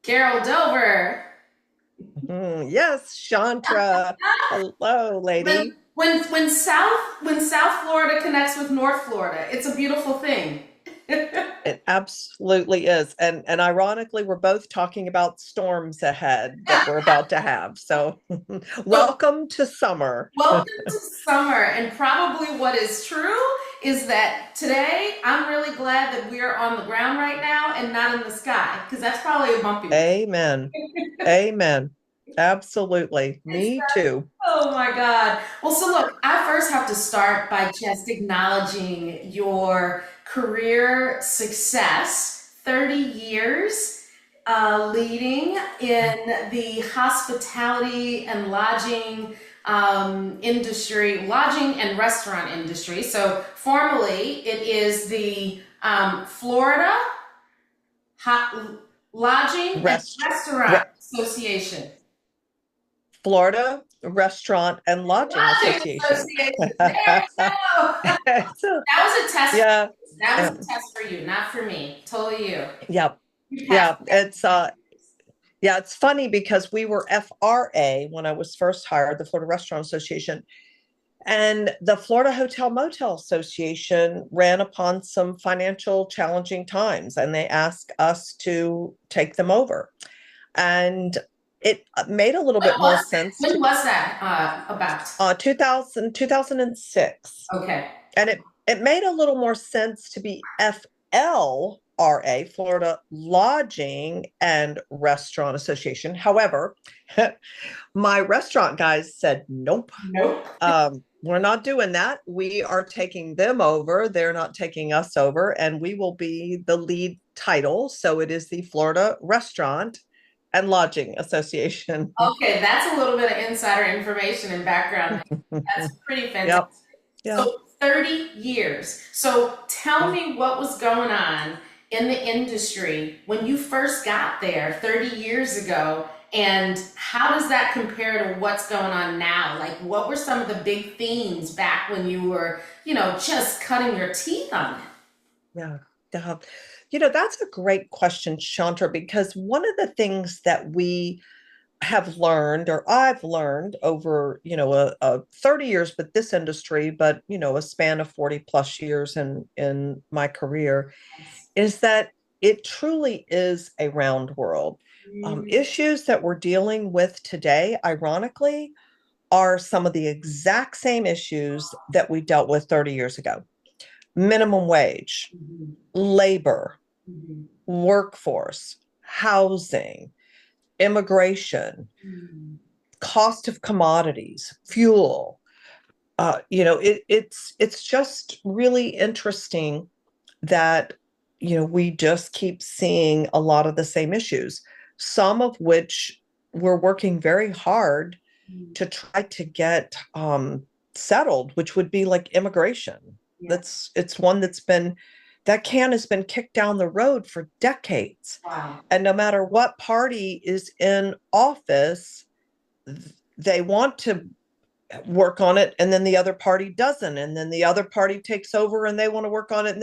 Carol Dover. Yes, Shontra. Hello, When lady. when South Florida connects with North Florida, it's a beautiful thing. It absolutely is. And ironically, we're both talking about storms ahead that we're about to have. So So welcome to summer. welcome to summer, and probably what is true is that today I'm really glad that we're on the ground right now and not in the sky because that's probably a bumpy one. Amen. Amen. Absolutely. It's Me too. Oh my God. Well, so look, I first have to start by just acknowledging your career success, 30 years leading in the hospitality and lodging industry, lodging and restaurant industry. So formally, it is the Florida Lodging and Rest, Restaurant re- Association. Florida Restaurant and Lodging Lodging Association. Association. There we go. So, That was a test. yeah, That was yeah, a test for you, not for me. Totally you. yeah, You passed yeah. Yeah, it's funny because we were FRA when I was first hired, the Florida Restaurant Association, and the Florida Hotel Motel Association ran upon some financial challenging times and they asked us to take them over. And it made a little When bit more was that? sense When to was that about? 2006. Okay. And it made a little more sense to be FLRA, Florida Lodging and Restaurant Association. However, my restaurant guys said, nope, Nope. we're not doing that. We are taking them over. They're not taking us over, and we will be the lead title. So it is the Florida Restaurant and Lodging Association. Okay, that's a little bit of insider information and background. That's pretty fantastic. Yep. Yep. So 30 years. So tell me what was going on in the industry when you first got there 30 years ago, and how does that compare to what's going on now? Like, what were some of the big themes back when you were, just cutting your teeth on it? Yeah. Yeah. That's a great question, Chantra, because one of the things that we have learned, or I've learned over, a 30 years with this industry, but, a span of 40 plus years in my career, is that it truly is a round world. Issues that we're dealing with today, ironically, are some of the exact same issues that we dealt with 30 years ago. Minimum wage, Mhm, labor, mhm, workforce, housing, immigration, mhm. cost of commodities, fuel. It's just really interesting that we just keep seeing a lot of the same issues, some of which we're working very hard Mhm. to try to get settled, which would be like immigration. Yeah. It's one that can has been kicked down the road for decades. Wow. And no matter what party is in office, they want to work on it, and then the other party doesn't, and then the other party takes over and they want to work on it,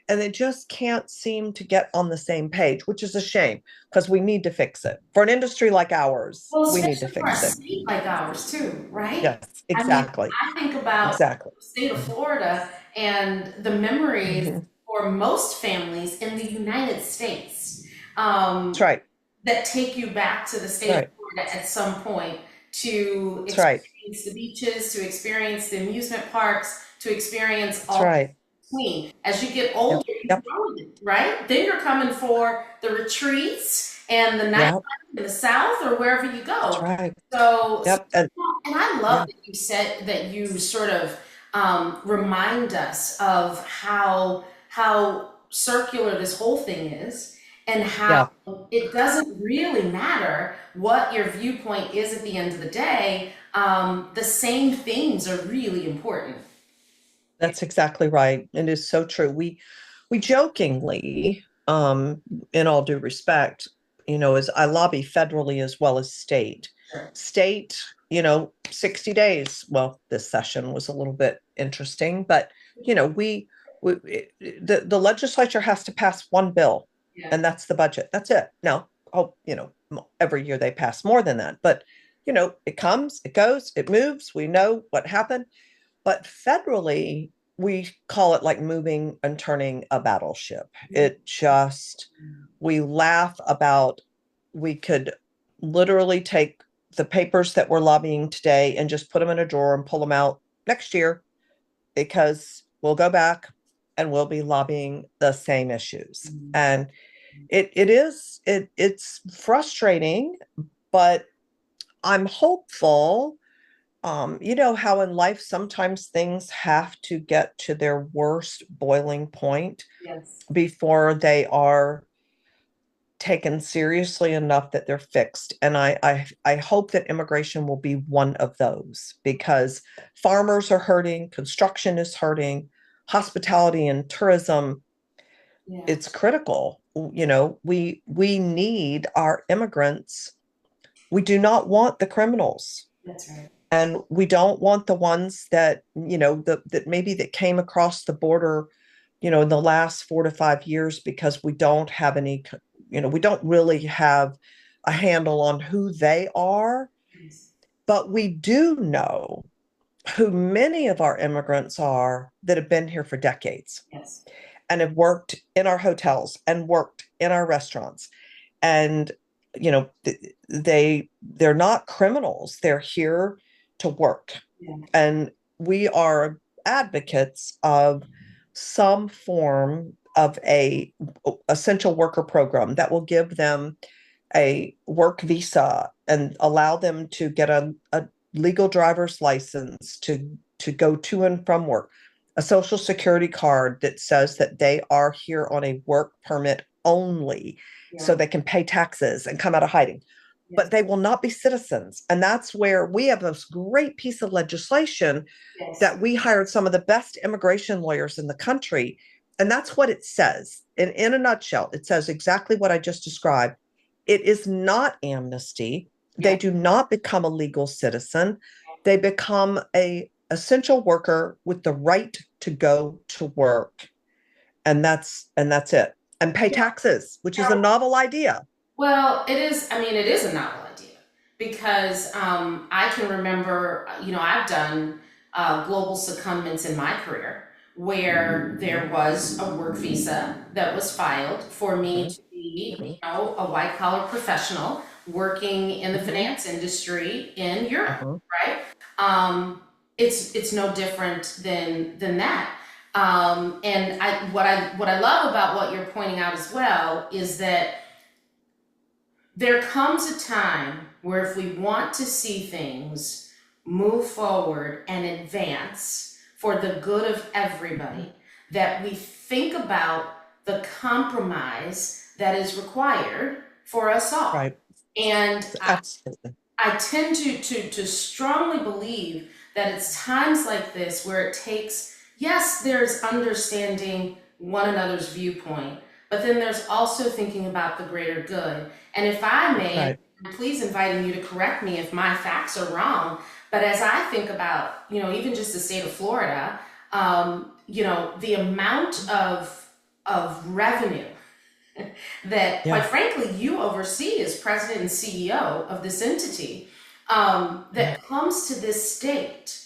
and they just can't seem to get on the same page, which is a shame because we need to fix it. For an industry like ours, Well, we need to especially for a fix it. state like ours too, right? Yes, I mean, exactly. I think about Exactly. the state of Florida and the memories Mhm. for most families in the United States That's um, right. that take you back to the That's state of right. Florida at some point to That's right. experience the beaches, to experience the amusement parks, to experience That's all right. between. As you get Yep. older, you Yep. grow with it, right? Then you're coming for the retreats and the night Yep. in the South or wherever you That's go. right. So, Yep. And and I love yeah. that you said that you sort of remind us of how circular this whole thing is, and how Yeah. it doesn't really matter what your viewpoint is at the end of the day. The same things are really important. That's exactly right. It is so true. We jokingly, in all due respect, as I lobby federally as well as state. Sure. State, 60 days. Well, this session was a little bit interesting, but we the legislature has to pass one bill, Yeah. and that's the budget. That's it. Now, hope, every year they pass more than that. But, it comes, it goes, it moves. We know what happened. But federally, we call it like moving and turning a battleship. It just, we laugh about, we could literally take the papers that we're lobbying today and just put them in a drawer and pull them out next year, because we'll go back and we'll be lobbying the same issues. And it's frustrating, but I'm hopeful. You know how in life sometimes things have to get to their worst boiling point Yes. before they are taken seriously enough that they're fixed. And I hope that immigration will be one of those, because farmers are hurting, construction is hurting, hospitality and tourism, Yeah. it's critical. We need our immigrants. We do not want the criminals. That's right. And we don't want the ones that, that maybe that came across the border, in the last 4 to 5 years, because we don't have any, we don't really have a handle on who they are. Yes. But we do know who many of our immigrants are that have been here for decades Yes. and have worked in our hotels and worked in our restaurants. And they're not criminals, they're here to work. Yeah. And we are advocates of some form of a essential worker program that will give them a work visa and allow them to get a legal driver's license to go to and from work, a social security card that says that they are here on a work permit only, so Yeah. they can pay taxes and come out of hiding. Yes. But they will not be citizens. And that's where we have this great piece of legislation Yes. that we hired some of the best immigration lawyers in the country. And that's what it says. In a nutshell, it says exactly what I just described. It is not amnesty. They Yeah. do not become a legal citizen. They become a essential worker with the right to go to work. And that's it. And pay Yeah. taxes, which is a novel idea. Well, it is, I mean, it is a novel idea because I can remember, I've done global secondments in my career where there was a work visa that was filed for me Mhm, to be, mhm, a white collar professional working in the mhm, finance industry in Europe, mhm. right? Um, it's no different than that. And what I love about what you're pointing out as well is that there comes a time where if we want to see things move forward and advance for the good of everybody, that we think about the compromise that is required for us all. Right. And Absolutely. I tend to strongly believe that it's times like this where it takes, yes, there's understanding one another's viewpoint, but then there's also thinking about the greater good. And if I That's may, right. and please inviting you to correct me if my facts are wrong, but as I think about, even just the state of Florida, the amount of revenue that, quite Yeah. frankly, you oversee as president and CEO of this entity, Yeah. that comes to this state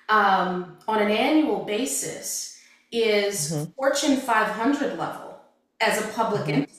on an annual basis is Hmm. Fortune 500 level as a public Hmm. entity.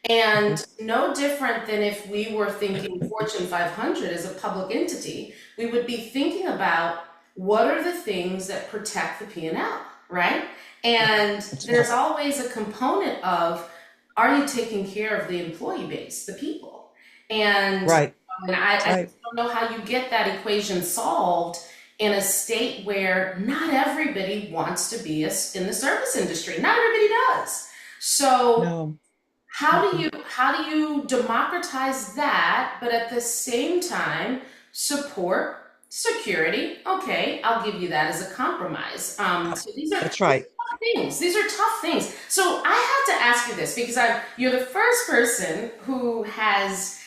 And Hmm. no different than if we were thinking Fortune 500 as a public entity, we would be thinking about what are the things that protect the P&L, right? And That's there's right. always a component of, are you taking care of the employee base, the people? And, Right. I Right. just don't know how you get that equation solved in a state where not everybody wants to be in the service industry. Not everybody does. So No. how do Mm-mm. you democratize that, but at the same time support security? Okay, I'll give you that as a compromise. So That's these are right. tough things. These are tough things. So I have to ask you this because you're the first person who has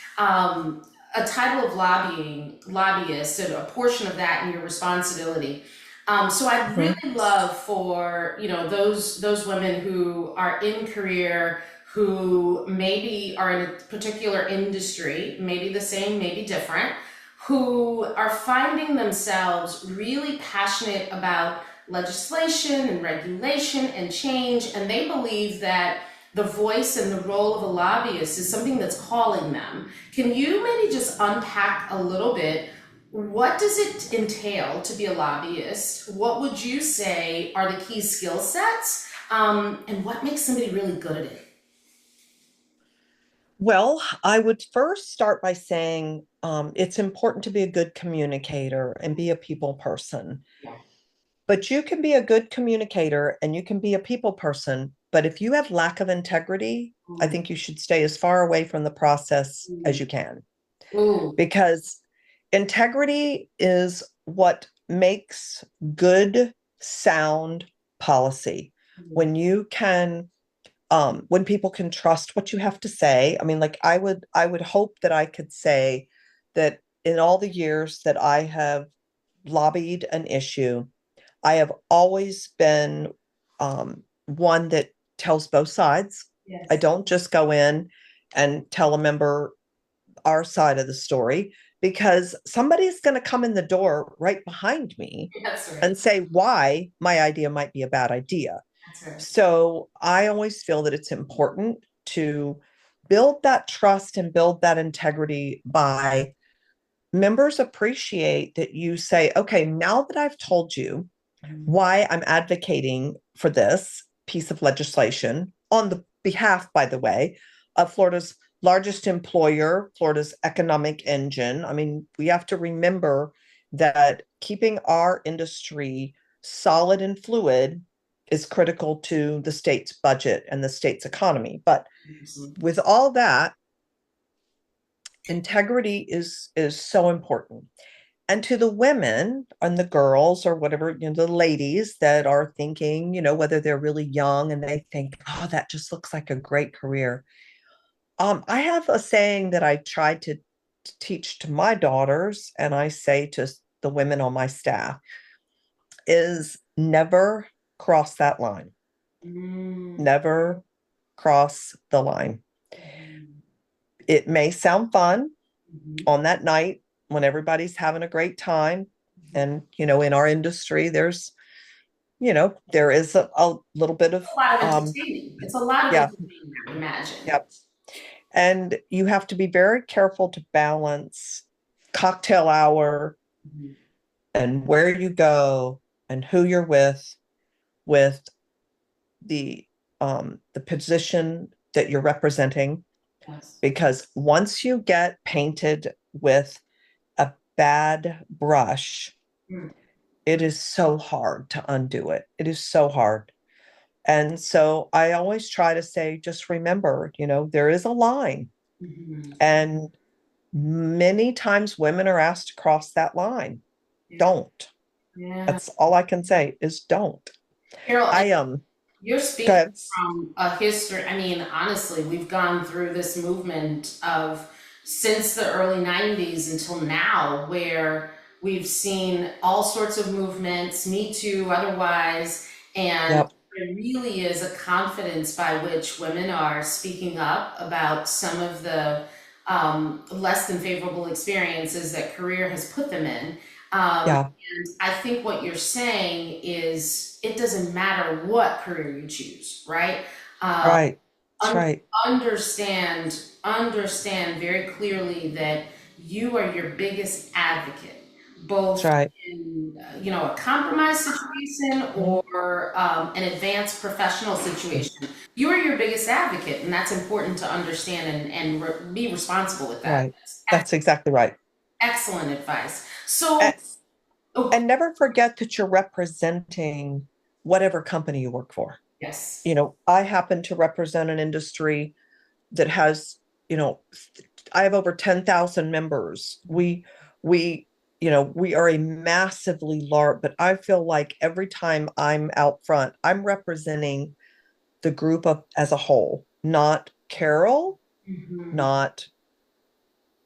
a title of lobbyist, and a portion of that in your responsibility. So I'd Hmm. really love for those women who are in career who maybe are in a particular industry, maybe the same, maybe different, who are finding themselves really passionate about legislation and regulation and change, and they believe that the voice and the role of a lobbyist is something that's calling them. Can you maybe just unpack a little bit? What does it entail to be a lobbyist? What would you say are the key skill sets? And what makes somebody really good at it? Well, I would first start by saying it's important to be a good communicator and be a people person. Yeah. But you can be a good communicator and you can be a people person. But if you have lack of integrity, I Mm. think you should stay as far away from the process as Mm. you can, Ooh. because integrity is what makes good, sound policy. Mm. When you can when people can trust what you have to say. I mean, like I would hope that I could say that in all the years that I have lobbied an issue, I have always been one that tells both sides. I Yes. don't just go in and tell a member our side of the story, because somebody's going to come in the door right behind me That's right. and say why my idea might be a bad idea. That's right. So I always feel that it's important to build that trust and build that integrity by members appreciate that you say, okay, now that I've told you Mm. why I'm advocating for this piece of legislation on the behalf, by the way, of Florida's largest employer, Florida's economic engine. I mean, we have to remember that keeping our industry solid and fluid is critical to the state's budget and the state's economy. But with all that, integrity is so important. And to the women and the girls or whatever, the ladies that are thinking, whether they're really young and they think, oh, that just looks like a great career. I have a saying that I try to teach to my daughters, and I say to the women on my staff, is never cross that line. Mm. Never cross the line. Mhm. It may sound fun Mhm. on that night when everybody's having a great time. Mhm. And, in our industry, there is a little bit of, A lot of entertaining. It's a lot of yeah, entertainment, I imagine. yeah. And you have to be very careful to balance cocktail hour Mhm. and where you go and who you're with the position that you're representing. Yes. Because once you get painted with a bad brush, Mm. it is so hard to undo it. It is so hard. And so I always try to say, just remember, there is a line. Mhm. And many times women are asked to cross that line. Yeah. Don't. Yeah. That's all I can say is don't. Carol, I you're go speaking ahead. from a history. I mean, honestly, we've gone through this movement of since the early 90s until now, where we've seen all sorts of movements, Me Too, otherwise, and Yep. there really is a confidence by which women are speaking up about some of the less than favorable experiences that career has put them in. Yeah. And I think what you're saying is it doesn't matter what career you choose, right? Um, Right. That's un- right. understand very clearly that you are your biggest advocate, That's both right. in a compromise situation Mhm. or an advanced professional situation. You are your biggest advocate, and that's important to understand and be responsible with that. Right. That's exactly right. Excellent advice. So, And, oh, and never forget that you're representing whatever company you work for. yes. I happen to represent an industry that has, you know, I have over 10,000 members. We are a massively large, but I feel like every time I'm out front, I'm representing the group of as a whole, not Carol, Mhm. not,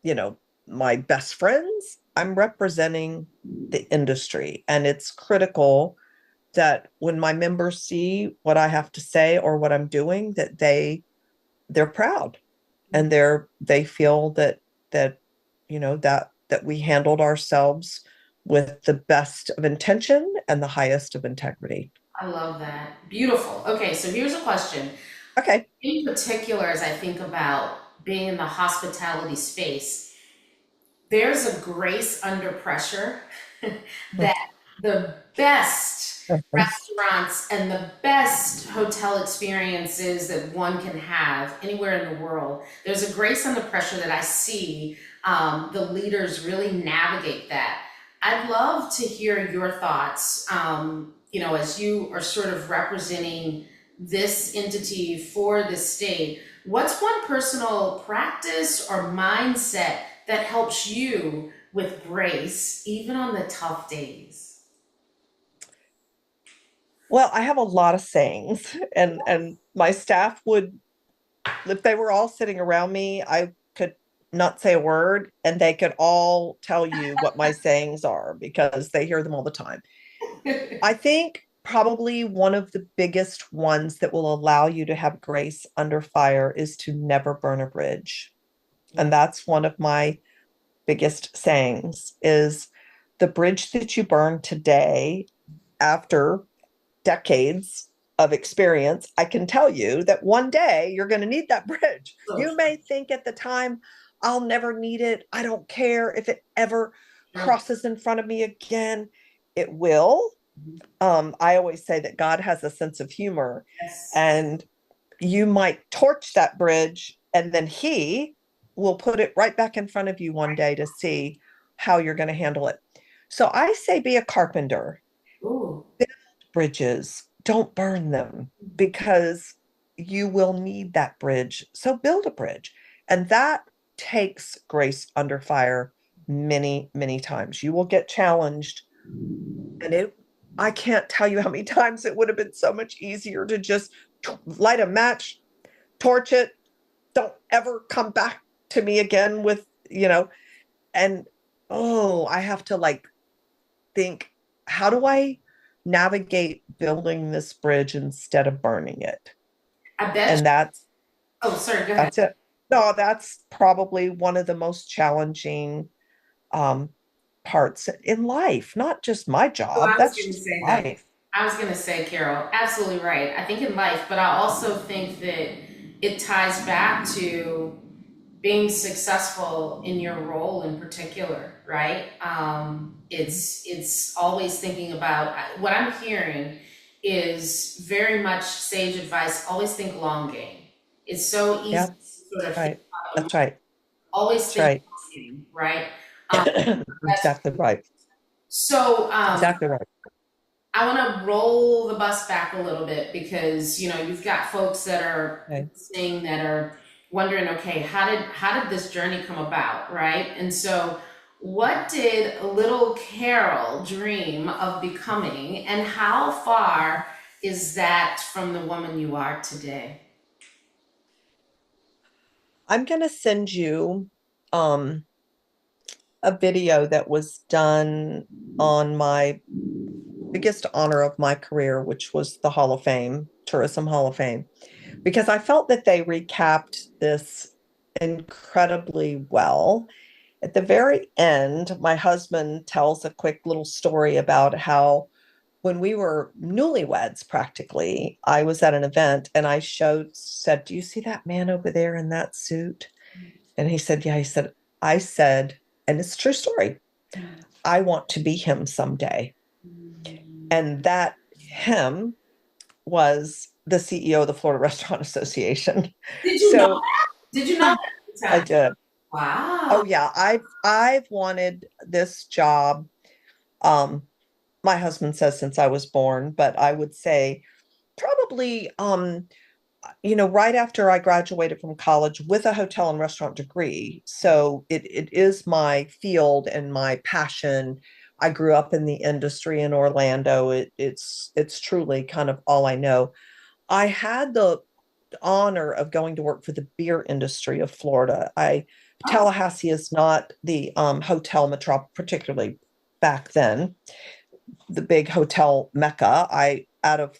you know, my best friends. I'm representing the industry. And it's critical that when my members see what I have to say or what I'm doing, that they they're proud, and they feel that that we handled ourselves with the best of intention and the highest of integrity. I love that. Beautiful. Okay, so here's a question. Okay. In particular, as I think about being in the hospitality space, there's a grace under pressure that the best restaurants and the best hotel experiences that one can have anywhere in the world, there's a grace under pressure that I see the leaders really navigate that. I'd love to hear your thoughts, as you are sort of representing this entity for the state. What's one personal practice or mindset that helps you with grace, even on the tough days? Well, I have a lot of sayings, and my staff would, if they were all sitting around me, I could not say a word, and they could all tell you what my sayings are because they hear them all the time. I think probably one of the biggest ones that will allow you to have grace under fire is to never burn a bridge. And that's one of my biggest sayings is the bridge that you burn today after decades of experience, I can tell you that one day you're going to need that bridge. So You may think at the time, I'll never need it. I don't care if it ever true. crosses in front of me again. It will. I always say that God has a sense of humor, Yes. and you might torch that bridge, and then He will put it right back in front of you one day to see how you're going to handle it. So I say, be a carpenter, Ooh. bridges, don't burn them because you will need that bridge. So build a bridge. And that takes grace under fire many, many times. You will get challenged. And I can't tell you how many times it would have been so much easier to just light a match, torch it, don't ever come back to me again and oh, I have to like think, how do I navigate building this bridge instead of burning it? I bet. And Oh, sorry, go ahead. that's it. No, that's probably one of the most challenging um, parts in life, not just my Oh, job. I was That's going to just say that. life. I was going to say, Carol, absolutely right. I think in life, but I also think that it ties back to being successful in your role in particular, right? It's always thinking about what I'm hearing is very much sage advice. Always think long game. It's so easy Yeah, to sort of that's think right. about That's right. always That's think right. long game, right? Um, that's Exactly right. so. Exactly right. I want to roll the bus back a little bit because you've got folks that are Okay. listening that are wondering, okay, how did this journey come about, right? And so, what did little Carol dream of becoming, and how far is that from the woman you are today? I'm going to send you um, a video that was done on my biggest honor of my career, which was the Hall of Fame, Tourism Hall of Fame, because I felt that they recapped this incredibly well. At the very end, my husband tells a quick little story about how when we were newlyweds, practically, I was at an event and said, do you see that man over there in that suit? And he said, yeah. He said, I said, and it's a true story, I want to be him someday. And that him was the CEO of the Florida Restaurant Association. Did you know So that? Did you know that at the I time? did. Wow. Oh yeah, I've wanted this job. Um, my husband says since I was born, but I would say probably right after I graduated from college with a hotel and restaurant degree. So it is my field and my passion. I grew up in the industry in Orlando. It's truly kind of all I know. I had the honor of going to work for the beer industry of Florida. Oh, Tallahassee is not the hotel metro, particularly back then, the big hotel mecca. I out of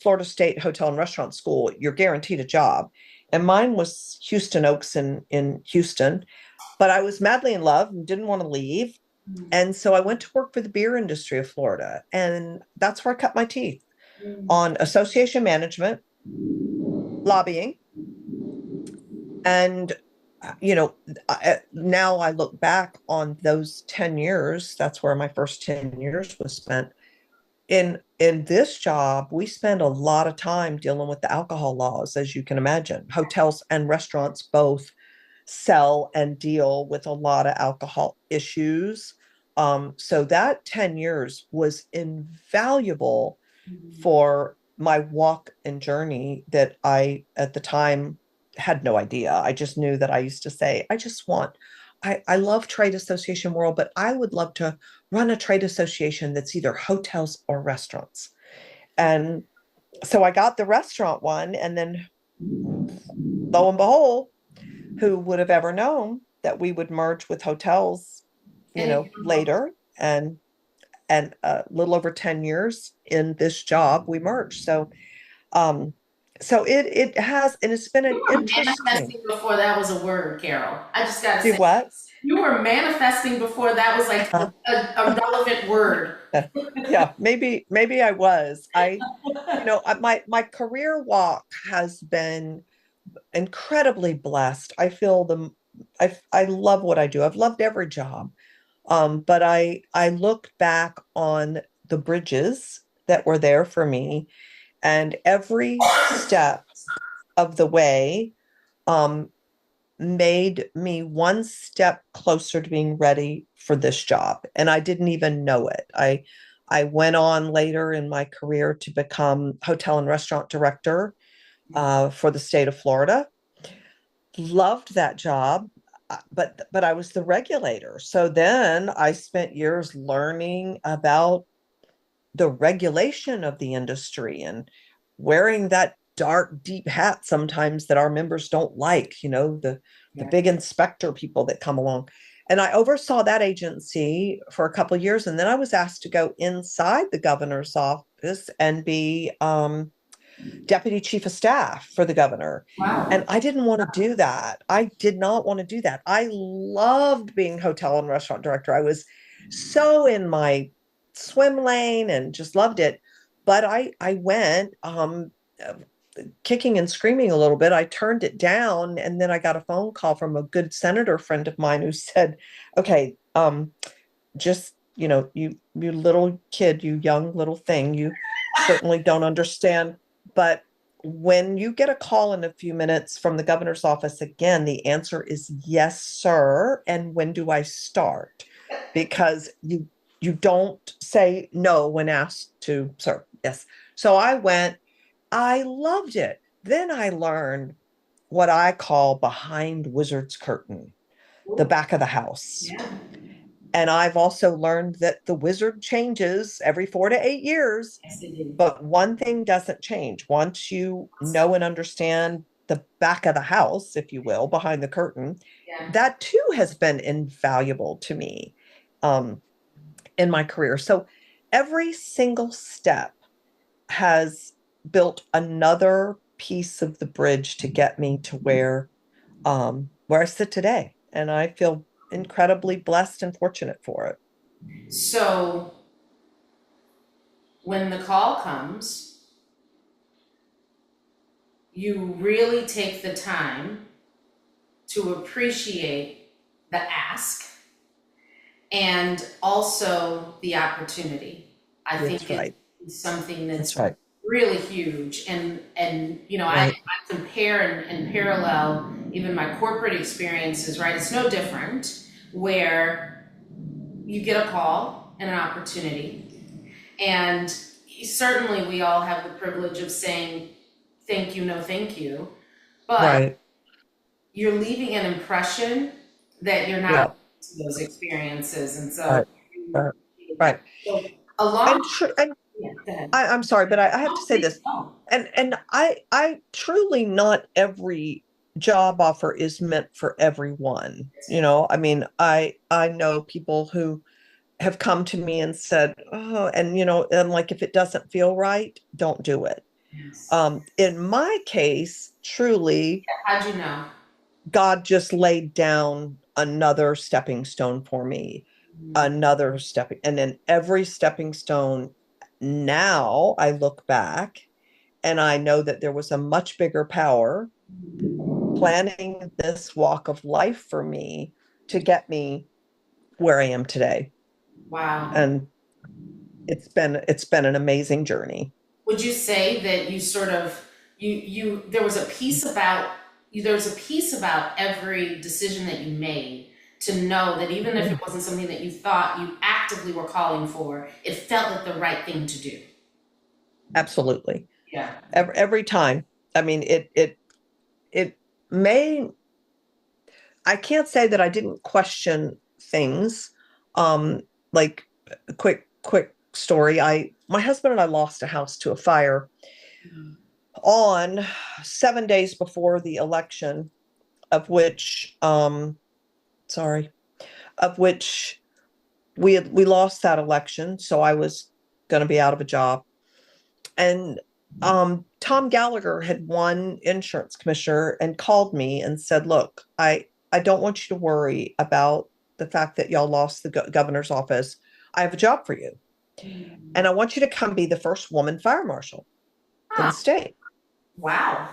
Florida State Hotel and Restaurant School, you're guaranteed a job. and mine was Houston Oaks in Houston. But I was madly in love and didn't want to leave. And so I went to work for the beer industry of Florida. And that's where I cut my teeth on association management, lobbying. And, now I look back on those 10 years. That's where my first 10 years was spent. In this job, we spend a lot of time dealing with the alcohol laws, as you can imagine. Hotels and restaurants both sell and deal with a lot of alcohol issues. So that 10 years was invaluable for my walk and journey that I, at the time, had no idea. I just knew that I used to say, I love trade association world, but I would love to run a trade association that's either hotels or restaurants. And so I got the restaurant one, and then lo and behold, who would have ever known that we would merge with hotels, And later, and a little over 10 years in this job we merged. Um so it has, and it's been you an were interesting. manifesting before that was a word, Carol. I just gotta Do say what? this. You were manifesting before that was like Uh, a relevant word. yeah, maybe I was. My career walk has been incredibly blessed. I feel I love what I do. I've loved every job. But I look back on the bridges that were there for me, and every step of the way um, made me one step closer to being ready for this job, and I didn't even know it. I went on later in my career to become hotel and restaurant director for the state of Florida. Loved that job, but I was the regulator. So then I spent years learning about the regulation of the industry and wearing that dark, deep hat sometimes that our members don't like, the Yeah. big inspector people that come along. And I oversaw that agency for a couple of years. And then I was asked to go inside the governor's office and be deputy chief of staff for the governor. And Wow. I didn't want to do that. I did not want to do that. I loved being hotel and restaurant director. I was so in my swim lane and just loved it. But I went kicking and screaming a little bit. I turned it down, and then I got a phone call from a good senator friend of mine who said, "Okay, just you little kid, you young little thing, you certainly don't understand, but when you get a call in a few minutes from the governor's office again, the answer is yes, sir. And when do I start? Because you don't say no when asked to, sir. Yes. So I went. I loved it. Then I learned what I call behind wizard's curtain, the Cool. back of the house. Yeah. And I've also learned that the wizard changes every 4 to 8 years, Yes, it did. but one thing doesn't change. Once you know and understand the back of the house, if you will, behind the curtain, Yeah. that too has been invaluable to me um, in my career. So every single step has built another piece of the bridge to get me to where I sit today. And I feel incredibly blessed and fortunate for it. So when the call comes, you really take the time to appreciate the ask and also the opportunity. I That's think right. it's something That's that's right. really huge. And I Right. compare and parallel even my corporate experiences, right? It's no different where you get a call and an opportunity. And certainly we all have the privilege of saying thank you, no thank you. But Right. you're leaving an impression that you're not Yeah. to those experiences. And so, Right. Right. that. Right. So along, And yeah, go ahead. I'm sorry, but I have to Oh, say please, this. no. And I truly, not every job offer is meant for everyone. I mean, I know people who have come to me and said, "Oh," and like if it doesn't feel right, don't do it. Yes. In my case, truly, How'd you know? God just laid down another stepping stone for me, Mm. another stepping, and then every stepping stone. Now I look back and I know that there was a much bigger power planning this walk of life for me to get me where I am today. Wow. And it's been an amazing journey. Would you say that you sort of you there was a piece about there was a piece about every decision that you made to know that even if it wasn't something that you thought you actively were calling for, it felt like the right thing to do. Absolutely. Yeah. Every time. I mean, it may, I can't say that I didn't question things. Um, like quick story. My husband and I lost a house to a fire on 7 days before the election, of which sorry, of which we lost that election. So I was gonna be out of a job. And Tom Gallagher had won insurance commissioner and called me and said, "Look, I don't want you to worry about the fact that y'all lost the governor's office. I have a job for you, and I want you to come be the first woman fire marshal in Huh. the state." Wow.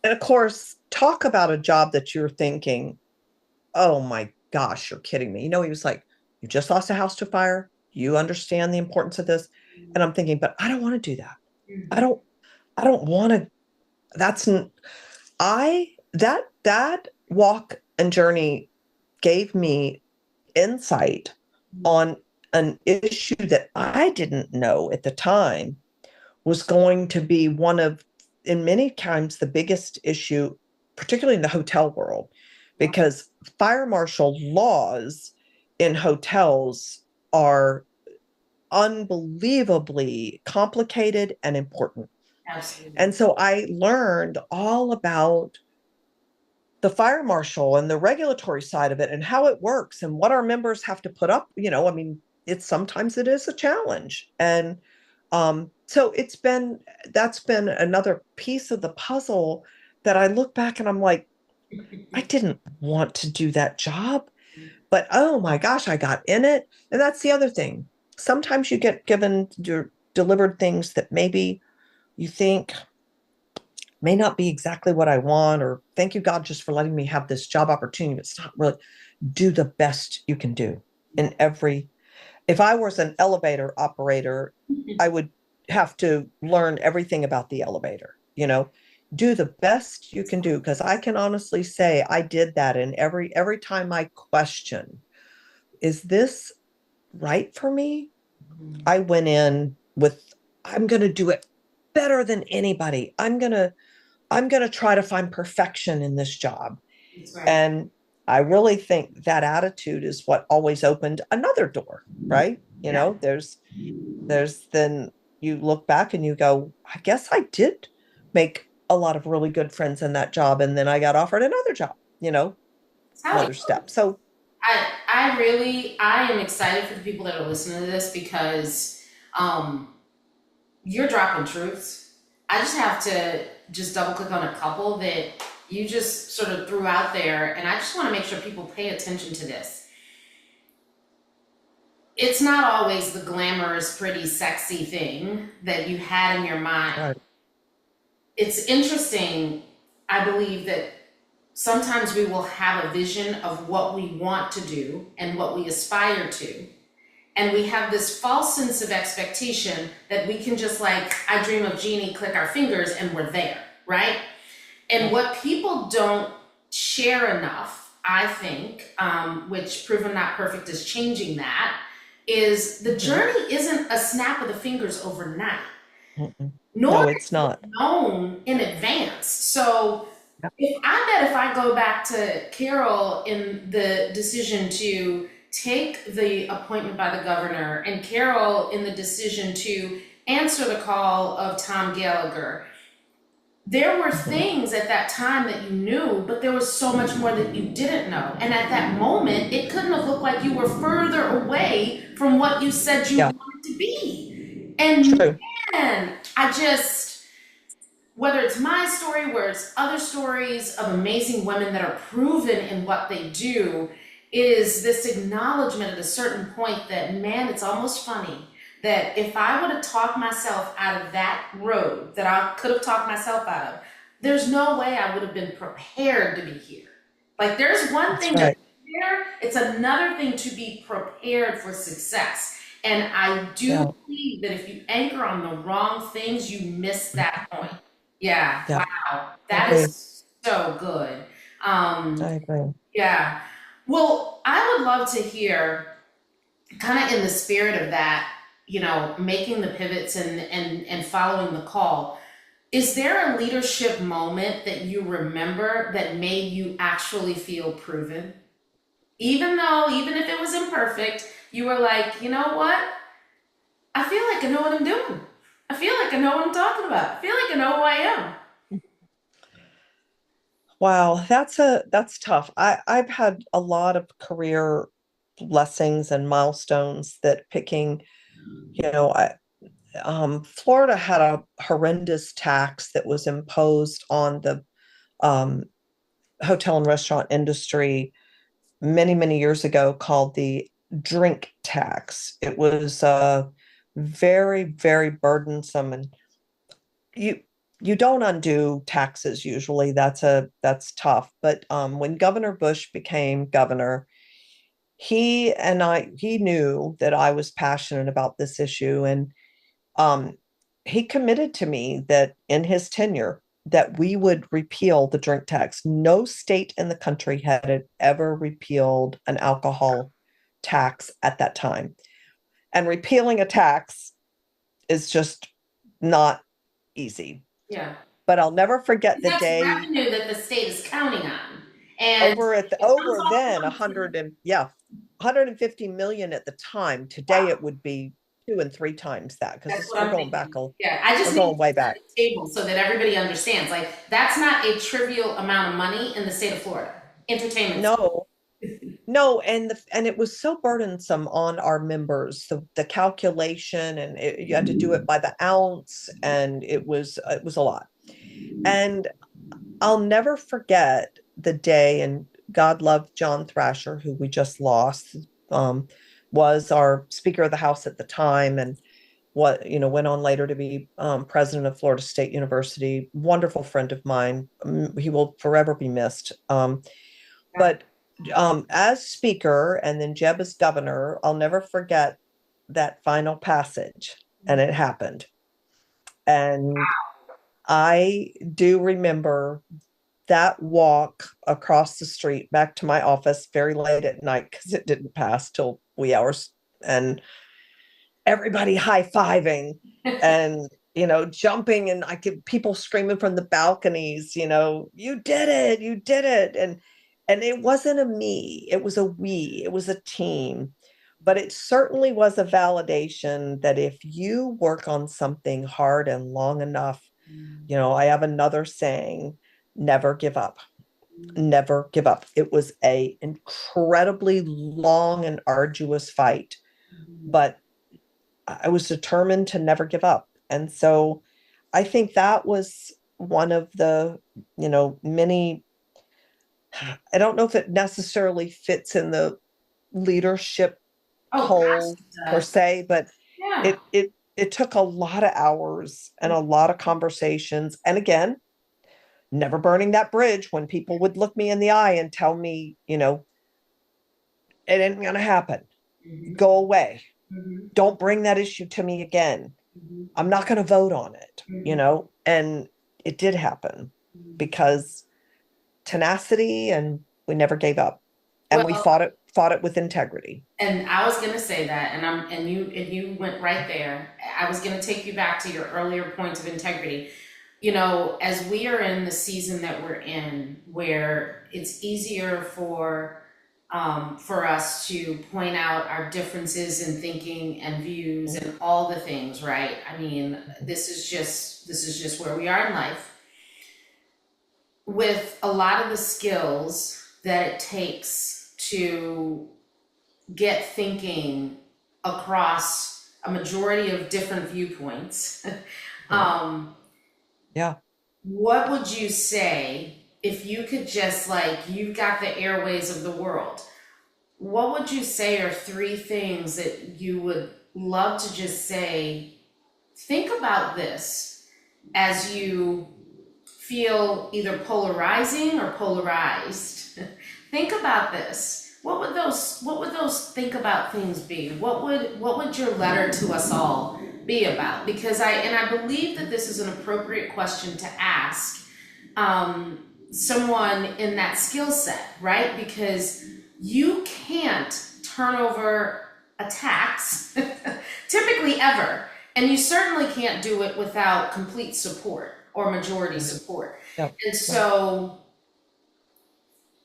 And of course, talk about a job that you're thinking, "Oh my gosh, you're kidding me." He was like, "You just lost a house to fire. You understand the importance of this." And I'm thinking, but I don't want to do that. I don't I don't want to. That's I that walk and journey gave me insight on an issue that I didn't know at the time was going to be one of, in many times, the biggest issue, particularly in the hotel world, because fire marshal laws in hotels are unbelievably complicated and important. Absolutely. And so I learned all about the fire marshal and the regulatory side of it and how it works and what our members have to put up. I mean, it's sometimes it is a challenge. And so that's been another piece of the puzzle that I look back and I'm like, I didn't want to do that job, but oh my gosh, I got in it. And that's the other thing. Sometimes you get given your delivered things that maybe you think may not be exactly what I want, or thank you, God, just for letting me have this job opportunity. But it's not really. Do the best you can do in every. If I was an elevator operator, I would have to learn everything about the elevator. Do the best you can do, because I can honestly say I did that. And every time I question, is this right for me? I went in with, I'm going to do it better than anybody. I'm going to try to find perfection in this job. That's right. And I really think that attitude is what always opened another door, right? Yeah. There's then you look back and you go, I guess I did make a lot of really good friends in that job. And then I got offered another job, That's how it another step. So, I am excited for the people that are listening to this because um, you're dropping truths. I just have to just double click on a couple that you just sort of threw out there, and I just want to make sure people pay attention to this. It's not always the glamorous, pretty, sexy thing that you had in your mind. right. It's interesting, I believe, that sometimes we will have a vision of what we want to do and what we aspire to. And we have this false sense of expectation that we can just, like, I dream of Jeannie, click our fingers, and we're there, right? And what people don't share enough, I think, which Proven Not Perfect is changing that, is the journey isn't a snap of the fingers overnight, Mm-mm. nor No, is it's not. it known in advance. So if I go back to Carol in the decision to take the appointment by the governor, and Carol in the decision to answer the call of Tom Gallagher, there were things at that time that you knew, but there was so much more that you didn't know. And at that moment, it couldn't have looked like you were further away from what you said you Yeah, wanted to be. And true. man, I just, whether it's my story, where it's other stories of amazing women that are proven in what they do, is this acknowledgement at a certain point that, man, it's almost funny that if I would have talked myself out of that road that I could have talked myself out of, there's no way I would have been prepared to be here. Like, there's one That's thing to right. prepare, it's another thing to be prepared for success. And I do Yeah. believe that if you anchor on the wrong things, you miss that point. Yeah, Yeah. wow. I That agree. is so good. Um, I agree. yeah. Well, I would love to hear, kind of in the spirit of that, making the pivots and following the call. Is there a leadership moment that you remember that made you actually feel proven? Even if it was imperfect, you were like, you know what? I feel like I know what I'm doing. I feel like I know what I'm talking about. I feel like I know who I am. Wow, that's tough. I've had a lot of career blessings and milestones that picking, Florida had a horrendous tax that was imposed on the um, hotel and restaurant industry many, many years ago called the drink tax. It was very, very burdensome, and you you don't undo taxes usually. That's tough. But when Governor Bush became governor, he knew that I was passionate about this issue, and um, he committed to me that in his tenure that we would repeal the drink tax. No state in the country had ever repealed an alcohol tax at that time. And repealing a tax is just not easy. Yeah. But I'll never forget the That's day revenue that the state is counting on. And over at the it comes over off then a once. hundred and yeah, 150 million at the time. Today it would be two and three times that because That's what we're I'm going back thinking. Yeah, I we're just need going to way set back. the table so that everybody understands. Like, that's not a trivial amount of money in the state of Florida. Entertainment. No, no, and it was so burdensome on our members, the calculation, and you had to do it by the ounce, and it was a lot. And I'll never forget the day, and God loved John Thrasher, who we just lost, um, was our Speaker of the House at the time, and went on later to be president of Florida State University. Wonderful friend of mine. He will forever be missed. But as speaker and then Jeb as governor, I'll never forget that final passage. And it happened. And I do remember that walk across the street back to my office very late at night because it didn't pass till wee hours, and everybody high-fiving and jumping, and I could people screaming from the balconies, you did it. And it wasn't a me, it was a we, it was a team. But it certainly was a validation that if you work on something hard and long enough, I have another saying: never give up. Never give up. It was a incredibly long and arduous fight, but I was determined to never give up. And so I think that was one of the, many, I don't know if it necessarily fits in the leadership Oh, gosh, poll it per does. se, but Yeah. it took a lot of hours and a lot of conversations. And again, never burning that bridge when people would look me in the eye and tell me, it ain't gonna happen. Mhm, Go away. mhm, Don't bring that issue to me again. mhm, I'm not going to vote on it, mhm, and it did happen mhm. because tenacity, and we never gave up, and we Well, fought it with integrity. and I was gonna say that, and you went right there. I was gonna take you back to your earlier point of integrity. As we are in the season that we're in, where it's easier for us to point out our differences in thinking and views and all the things, right? I mean, this is just where we are in life. With a lot of the skills that it takes to get thinking across a majority of different viewpoints, Mhm. um, Yeah. what would you say if you could just like, you've got the airways of the world? What would you say are three things that you would love to just say? Think about this as you feel either polarizing or polarized. Think about this. What would those think about things be? What would your letter to us all be about? Because I believe that this is an appropriate question to ask someone in that skill set, right? Because you can't turn over a tax typically ever. And you certainly can't do it without complete support or majority Mhm. support. Yep. And Yep. so,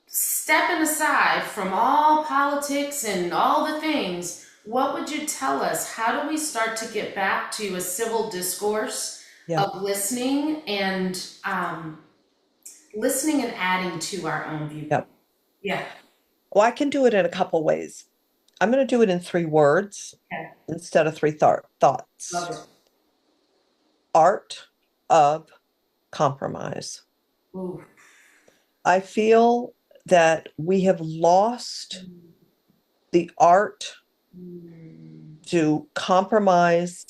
stepping aside from all politics and all the things, what would you tell us? How do we start to get back to a civil discourse Yep. of listening and adding to our own viewpoint? Yep. Yeah. Well, I can do it in a couple ways. I'm going to do it in three words Okay. instead of three thoughts. Love it. Art of compromise. Ooh. I feel that we have lost the art Mm. to compromise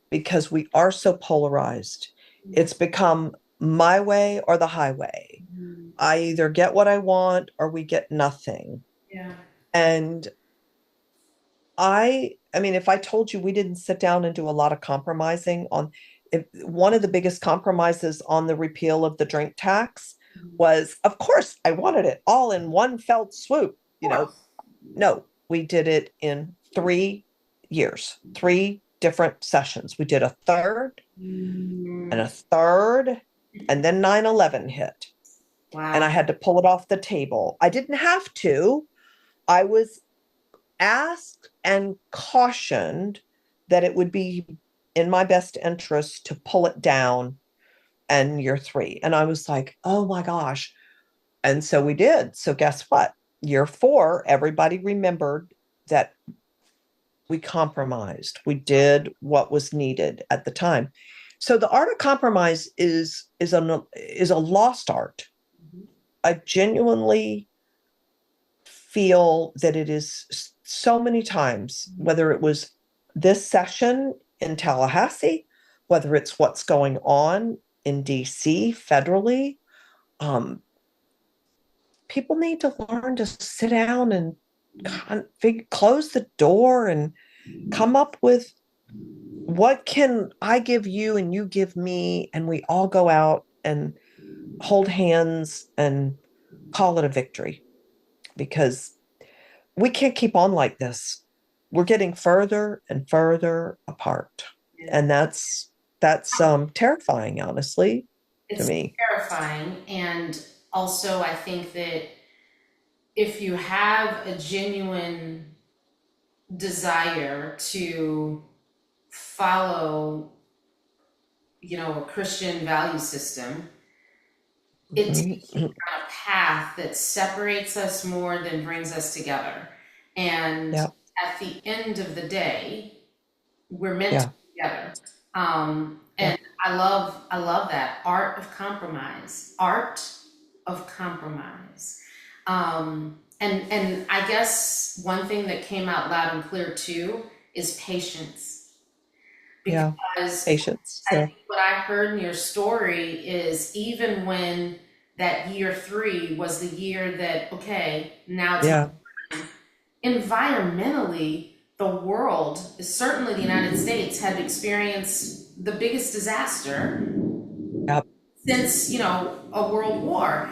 because we are so polarized. It's become my way or the highway. Mm. I either get what I want or we get nothing. Yeah. And I mean, if I told you we didn't sit down and do a lot of compromising on if one of the biggest compromises on the repeal of the drink tax was, of course, I wanted it all in one felt swoop. Of course. No, we did it in 3 years, three different sessions. We did a third and Mm. a third, and then 9/11 hit, and I Wow. had to pull it off the table. I didn't have to. I was asked and cautioned that it would be in my best interest to pull it down in year three. And I was like, oh my gosh. And so we did. So guess what? Year four, everybody remembered that we compromised. We did what was needed at the time. So the art of compromise is a lost art. I genuinely feel that it is so many times, whether it was this session in Tallahassee, whether it's what's going on in DC federally, um, people need to learn to sit down and close the door and come up with what can I give you and you give me, and we all go out and hold hands and call it a victory because we can't keep on like this. We're getting further and further apart. Yeah. And that's terrifying, honestly, to It's me. terrifying. And also, I think that if you have a genuine desire to follow, a Christian value system, it takes you Mhm. down a path that separates us more than brings us together. And Yeah, at the end of the day, we're meant to yeah, be together. yeah, And I love that art of compromise, art of compromise. And I guess one thing that came out loud and clear too is patience, yeah. because Patience. I Yeah, think what I heard in your story is even when that year three was the year that, okay, now it's yeah, environmentally, the world, certainly the United States, had experienced the biggest disaster yeah, since, a world war.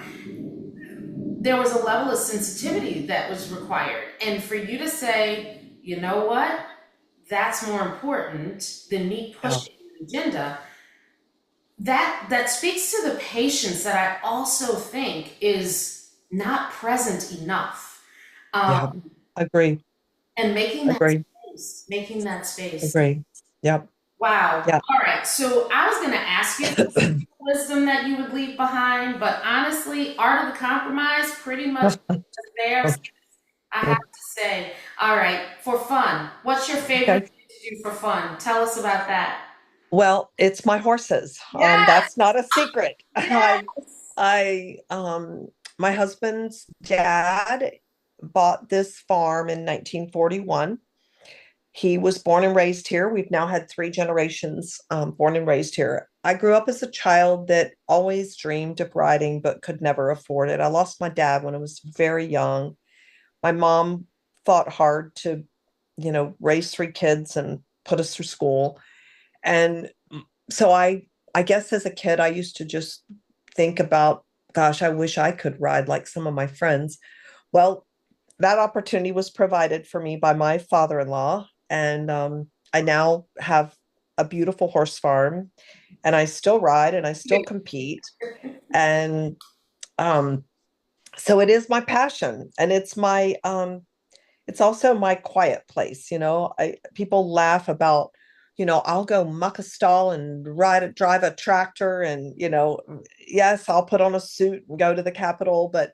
There was a level of sensitivity that was required. And for you to say, you know what, that's more important than me yeah, pushing an agenda, that speaks to the patience that I also think is not present enough. Um, yeah. Agree, and agree, making that space. agree. Yep, Wow. yeah. All right. So I was going to ask you for some wisdom that you would leave behind, but honestly, art of the compromise pretty much is there. I have to say, all right, for fun, what's your favorite Okay. thing to do for fun? Tell us about that. Well, it's my horses. Yes, That's not a secret. yes. I my husband's dad bought this farm in 1941. He was born and raised here. We've now had three generations born and raised here. I grew up as a child that always dreamed of riding, but could never afford it. I lost my dad when I was very young. My mom fought hard to, raise three kids and put us through school. And so I guess as a kid, I used to just think about, gosh, I wish I could ride like some of my friends. Well, that opportunity was provided for me by my father-in-law, and I now have a beautiful horse farm, and I still ride and I still compete, and um, so it is my passion, and it's also my quiet place. I people laugh about, I'll go muck a stall and drive a tractor, and yes, I'll put on a suit and go to the Capitol, but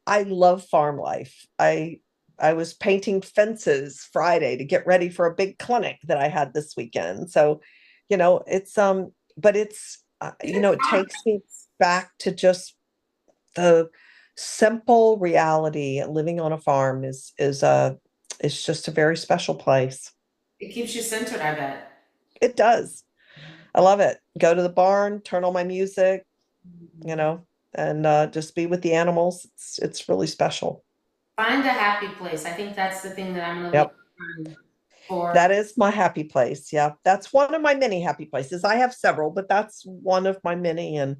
I love farm life. I was painting fences Friday to get ready for a big clinic that I had this weekend. So, it's but it's it takes me back to just the simple reality. Living on a farm is just a very special place. It keeps you centered, I bet. It does. I love it. Go to the barn, turn on my music, you know, and just be with the animals. It's really special. Find a happy place. I think that's the thing that I'm going to leave Yep. behind for. That is my happy place. Yeah. That's one of my many happy places. I have several, but that's one of my many. And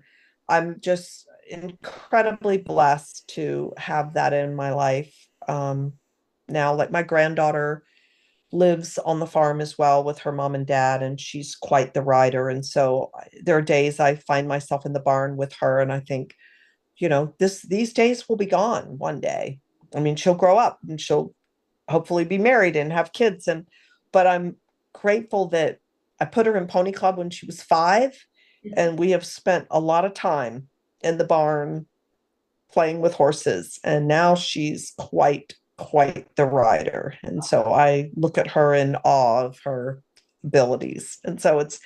I'm just incredibly blessed to have that in my life. Now, like my granddaughter lives on the farm as well with her mom and dad, and she's quite the rider. And so there are days I find myself in the barn with her, and I think, these days will be gone one day. I mean, she'll grow up and she'll hopefully be married and have kids, but I'm grateful that I put her in pony club when she was 5, and we have spent a lot of time in the barn playing with horses, and now she's quite the rider, and so I look at her in awe of her abilities. And so it's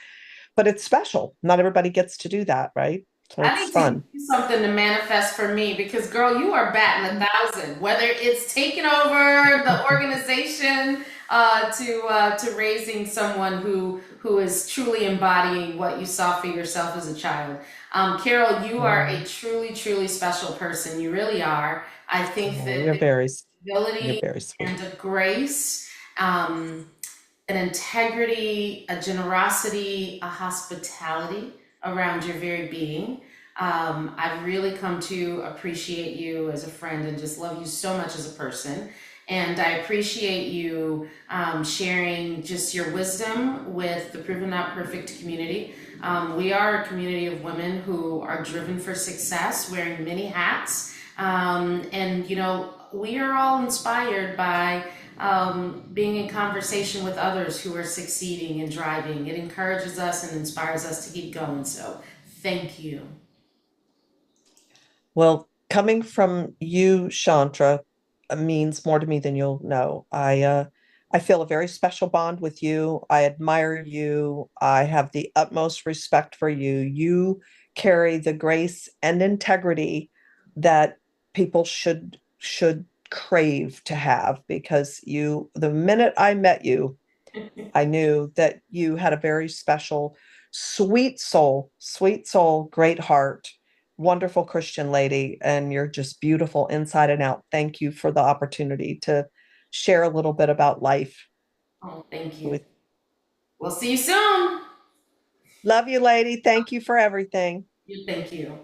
special. Not everybody gets to do that, right? So I it's need to fun. do something to manifest for me because, girl, you are batting 1,000. Whether it's taking over the organization to raising someone who is truly embodying what you saw for yourself as a child. Carol, you are a Mm. truly special person. You really are. I think Oh, that you're the very you're ability very and sweet. the grace. An integrity, a generosity, a hospitality around your very being. I've really come to appreciate you as a friend and just love you so much as a person. And I appreciate you sharing just your wisdom with the Proven Not Perfect community. We are a community of women who are driven for success, wearing many hats. And, we are all inspired by being in conversation with others who are succeeding and driving. It encourages us and inspires us to keep going. So, thank you. Well, coming from you, Shontra, means more to me than you'll know. I feel a very special bond with you. I admire you. I have the utmost respect for you. You carry the grace and integrity that people should crave to have, because the minute I met you, I knew that you had a very special, sweet soul, great heart, wonderful Christian lady, and you're just beautiful inside and out. Thank you for the opportunity to share a little bit about life Oh, thank you. with. We'll see you soon. Love you, lady. Thank you for everything. Thank you.